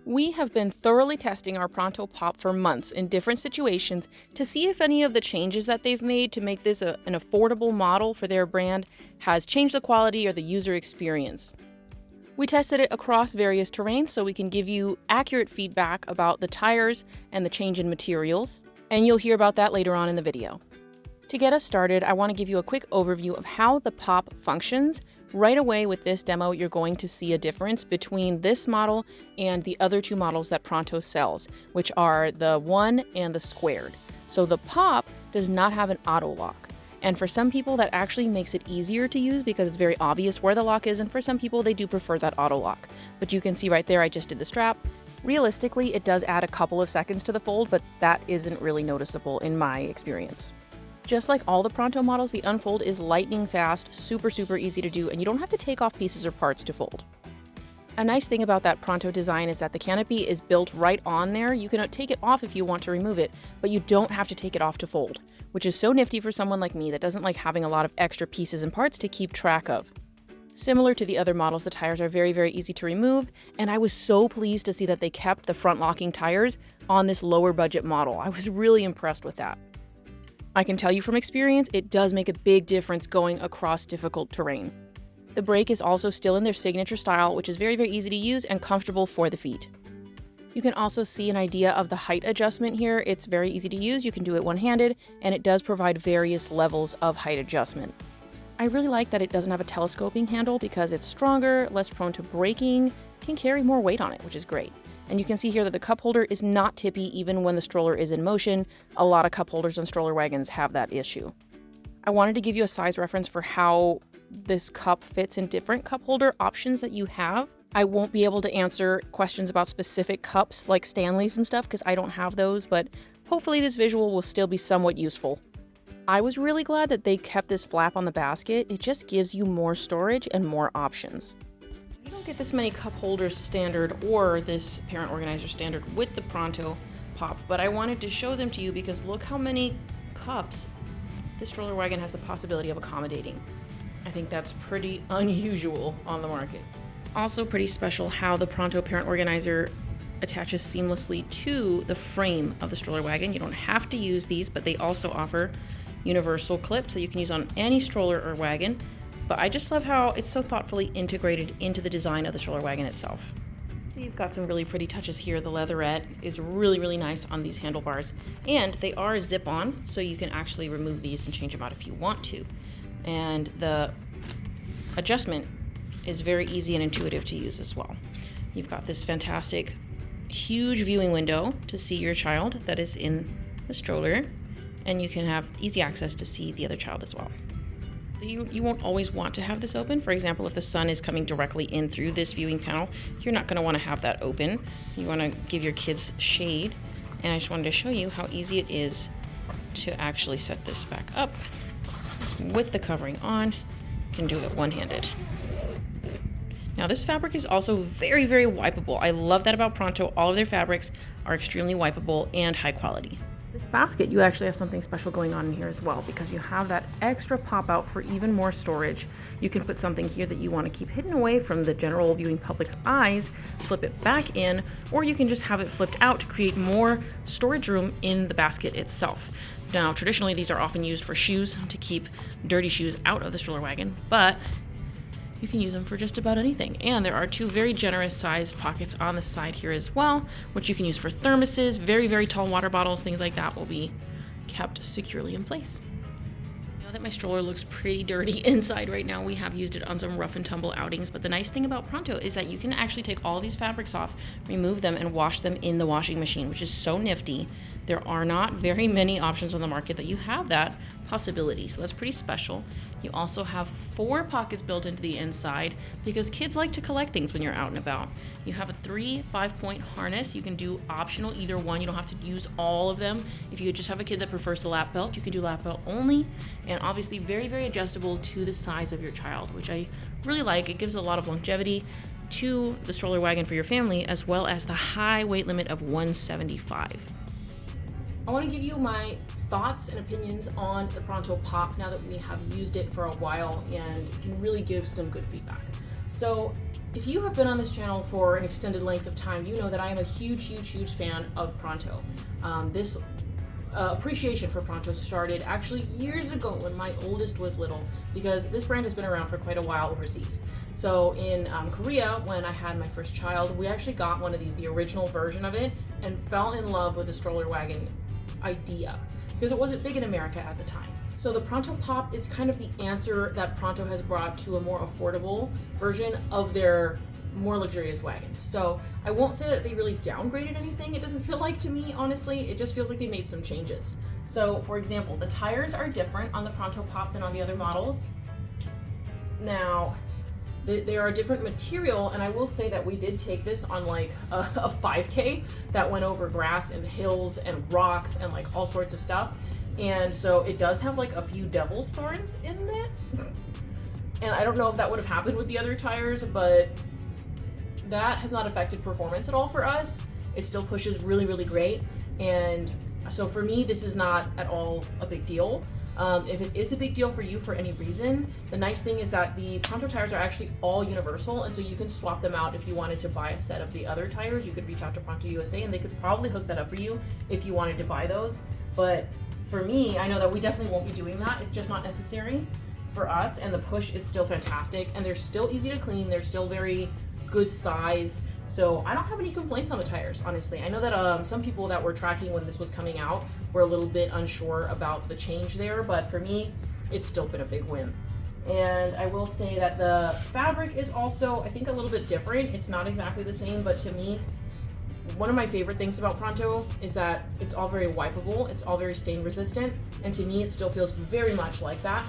We have been thoroughly testing our Pronto Pop for months in different situations to see if any of the changes that they've made to make this an affordable model for their brand has changed the quality or the user experience. We tested it across various terrains so we can give you accurate feedback about the tires and the change in materials, and you'll hear about that later on in the video. To get us started, I want to give you a quick overview of how the Pop functions. Right away with this demo, you're going to see a difference between this model and the other two models that Pronto sells, which are the One and the Squared. So the Pop does not have an auto lock. And for some people, that actually makes it easier to use because it's very obvious where the lock is. And for some people, they do prefer that auto lock. But you can see right there, I just did the strap. Realistically, it does add a couple of seconds to the fold, but that isn't really noticeable in my experience. Just like all the Pronto models, the unfold is lightning fast, super easy to do, and you don't have to take off pieces or parts to fold. A nice thing about that Pronto design is that the canopy is built right on there. You can take it off if you want to remove it, but you don't have to take it off to fold, which is so nifty for someone like me that doesn't like having a lot of extra pieces and parts to keep track of. Similar to the other models, the tires are very easy to remove, and I was so pleased to see that they kept the front locking tires on this lower budget model. I was really impressed with that. I can tell you from experience, it does make a big difference going across difficult terrain. The brake is also still in their signature style, which is very easy to use and comfortable for the feet. You can also see an idea of the height adjustment here. It's very easy to use. You can do it one-handed, and it does provide various levels of height adjustment. I really like that it doesn't have a telescoping handle because it's stronger, less prone to braking, can carry more weight on it, which is great. And you can see here that the cup holder is not tippy even when the stroller is in motion. A lot of cup holders on stroller wagons have that issue. I wanted to give you a size reference for how this cup fits in different cup holder options that you have. I won't be able to answer questions about specific cups like Stanley's and stuff because I don't have those, but hopefully this visual will still be somewhat useful. I was really glad that they kept this flap on the basket. It just gives you more storage and more options. You don't get this many cup holders standard or this parent organizer standard with the Pronto Pop, but I wanted to show them to you because look how many cups this stroller wagon has the possibility of accommodating. I think that's pretty unusual on the market. It's also pretty special how the Pronto parent organizer attaches seamlessly to the frame of the stroller wagon. You don't have to use these, but they also offer universal clips that you can use on any stroller or wagon. But I just love how it's so thoughtfully integrated into the design of the stroller wagon itself. So you've got some really pretty touches here. The leatherette is really nice on these handlebars, and they are zip-on, so you can actually remove these and change them out if you want to. And the adjustment is very easy and intuitive to use as well. You've got this fantastic, huge viewing window to see your child that is in the stroller, and you can have easy access to see the other child as well. You won't always want to have this open. For example, if the sun is coming directly in through this viewing panel, you're not going to want to have that open. You want to give your kids shade. And I just wanted to show you how easy it is to actually set this back up with the covering on. You can do it one-handed. Now this fabric is also very wipeable. I love that about Pronto. All of their fabrics are extremely wipeable and high quality. This basket, you actually have something special going on in here as well because you have that extra pop out for even more storage. You can put something here that you want to keep hidden away from the general viewing public's eyes, flip it back in, or you can just have it flipped out to create more storage room in the basket itself. Now, traditionally, these are often used for shoes to keep dirty shoes out of the stroller wagon, but you can use them for just about anything. And there are two very generous sized pockets on the side here as well, which you can use for thermoses, very tall water bottles, things like that will be kept securely in place. I know that my stroller looks pretty dirty inside right now. We have used it on some rough and tumble outings, but the nice thing about Pronto is that you can actually take all these fabrics off, remove them, and wash them in the washing machine, which is so nifty. There are not very many options on the market that you have that possibility, so that's pretty special. You also have 4 pockets built into the inside because kids like to collect things when you're out and about. You have a 3 5-point harness. You can do optional either one. You don't have to use all of them. If you just have a kid that prefers the lap belt, you can do lap belt only. And obviously very adjustable to the size of your child, which I really like. It gives a lot of longevity to the stroller wagon for your family, as well as the high weight limit of 175. I want to give you my thoughts and opinions on the Pronto Pop now that we have used it for a while and can really give some good feedback. So If you have been on this channel for an extended length of time, you know that I am a huge fan of Pronto. This appreciation for Pronto started actually years ago when my oldest was little, because this brand has been around for quite a while overseas. So in Korea, when I had my first child, we actually got one of these, the original version of it, and fell in love with the stroller wagon idea because it wasn't big in America at the time. So the Pronto Pop is kind of the answer that Pronto has brought to a more affordable version of their more luxurious wagons. So I won't say that they really downgraded anything. It doesn't feel like to me, honestly. It just feels like they made some changes. So for example, the tires are different on the Pronto Pop than on the other models. Now, they are a different material, and I will say that we did take this on like a 5K that went over grass and hills and rocks and like all sorts of stuff. And so it does have like a few devil's thorns in it. And I don't know if that would have happened with the other tires, but that has not affected performance at all for us. It still pushes really great. And so for me, this is not at all a big deal. If it is a big deal for you for any reason, the nice thing is that the Pronto tires are actually all universal, and so you can swap them out if you wanted to buy a set of the other tires. You could reach out to Pronto USA and they could probably hook that up for you if you wanted to buy those. But for me, I know that we definitely won't be doing that. It's just not necessary for us, and the push is still fantastic, and they're still easy to clean. They're still very good size. So I don't have any complaints on the tires, honestly. I know that some people that were tracking when this was coming out were a little bit unsure about the change there, but for me, it's still been a big win. And I will say that the fabric is also, I think, a little bit different. It's not exactly the same, but to me, one of my favorite things about Pronto is that it's all very wipeable, it's all very stain resistant, and to me it still feels very much like that.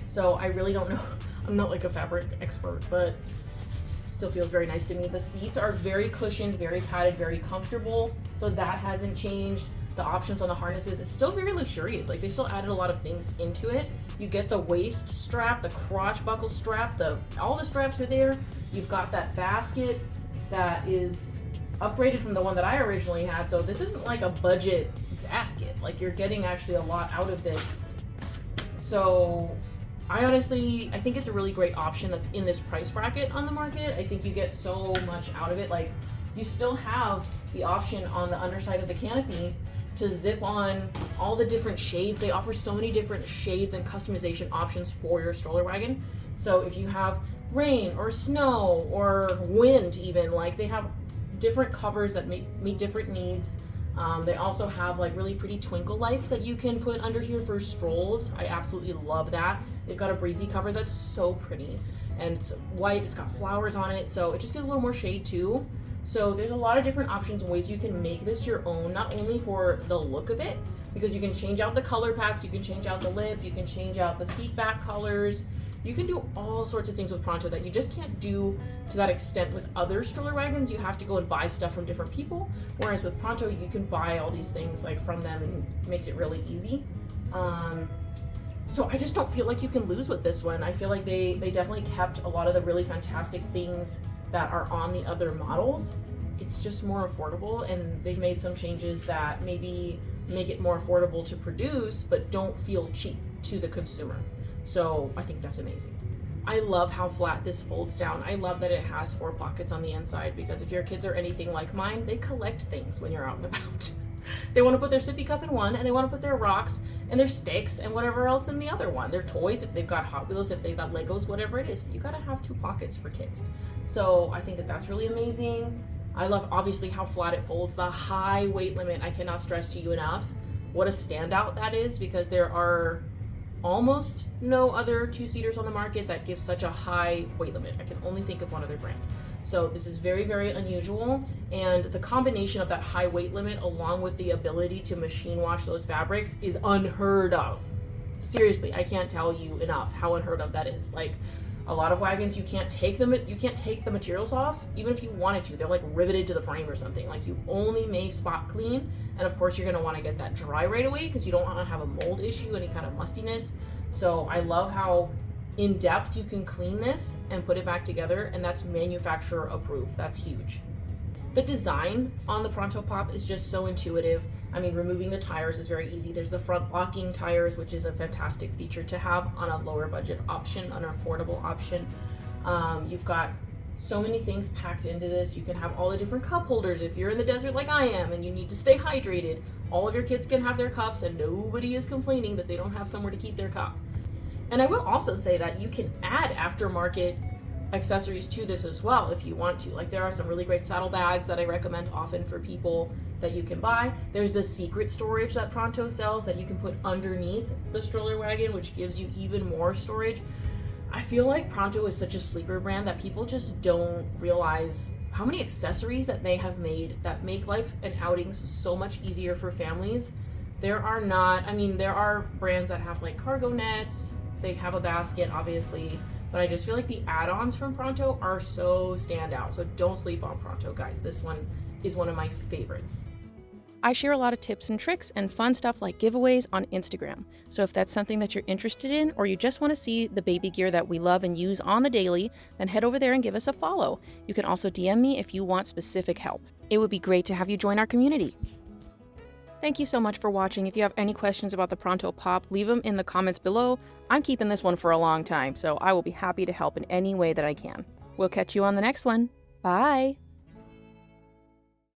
So I really don't know, I'm not like a fabric expert, but still feels very nice to me. The seats are very cushioned, very padded, very comfortable, so that hasn't changed. The options on the harnesses, it's still very luxurious. Like, they still added a lot of things into it. You get the waist strap, the crotch buckle strap, all the straps are there. You've got that basket that is upgraded from the one that I originally had, so this isn't like a budget basket. Like, you're getting actually a lot out of this. So I think it's a really great option that's in this price bracket on the market. I think you get so much out of it. Like, you still have the option on the underside of the canopy to zip on all the different shades. They offer so many different shades and customization options for your stroller wagon. So if you have rain or snow or wind even, like, they have different covers that meet different needs. They also have like really pretty twinkle lights that you can put under here for strolls. I absolutely love that. They've got a breezy cover that's so pretty, and it's white, it's got flowers on it, so it just gives a little more shade too. So there's a lot of different options and ways you can make this your own, not only for the look of it, because you can change out the color packs, you can change out the lip, you can change out the seat back colors. You can do all sorts of things with Pronto that you just can't do to that extent with other stroller wagons. You have to go and buy stuff from different people, whereas with Pronto, you can buy all these things like from them, and it makes it really easy. So I just don't feel like you can lose with this one. I feel like they definitely kept a lot of the really fantastic things that are on the other models. It's just more affordable, and they've made some changes that maybe make it more affordable to produce, but don't feel cheap to the consumer. So I think that's amazing. I love how flat this folds down. I love that it has 4 pockets on the inside, because if your kids are anything like mine, they collect things when you're out and about. They want to put their sippy cup in one, and they want to put their rocks and their sticks and whatever else in the other one. Their toys, if they've got Hot Wheels, if they've got Legos, whatever it is, you gotta have 2 pockets for kids. So I think that that's really amazing. I love obviously how flat it folds. The high weight limit, I cannot stress to you enough what a standout that is, because there are almost no other 2-seaters on the market that give such a high weight limit. I can only think of one other brand. So this is very unusual, and the combination of that high weight limit along with the ability to machine wash those fabrics is unheard of. Seriously, I can't tell you enough how unheard of that is. Like, a lot of wagons, you can't take the materials off, even if you wanted to. They're like riveted to the frame or something. Like, you only may spot clean, and of course you're gonna wanna get that dry right away because you don't wanna have a mold issue, any kind of mustiness. So I love how in depth you can clean this and put it back together, and that's manufacturer approved. That's huge. The design on the Pronto Pop is just so intuitive. I mean, removing the tires is very easy. There's the front locking tires, which is a fantastic feature to have on a lower budget option, an affordable option. You've got so many things packed into this. You can have all the different cup holders if you're in the desert like I am and you need to stay hydrated. All of your kids can have their cups and nobody is complaining that they don't have somewhere to keep their cup. And I will also say that you can add aftermarket accessories to this as well if you want to. Like there are some really great saddlebags that I recommend often for people that you can buy. There's the secret storage that Pronto sells that you can put underneath the stroller wagon, which gives you even more storage. I feel like Pronto is such a sleeper brand that people just don't realize how many accessories that they have made that make life and outings so much easier for families. There are brands that have like cargo nets, they have a basket obviously, but I just feel like the add-ons from Pronto are so standout. So don't sleep on Pronto, guys. This one is one of my favorites. I share a lot of tips and tricks and fun stuff like giveaways on Instagram. So if that's something that you're interested in, or you just want to see the baby gear that we love and use on the daily, then head over there and give us a follow. You can also DM me if you want specific help. It would be great to have you join our community. Thank you so much for watching. If you have any questions about the Pronto Pop, leave them in the comments below. I'm keeping this one for a long time, so I will be happy to help in any way that I can. We'll catch you on the next one. Bye!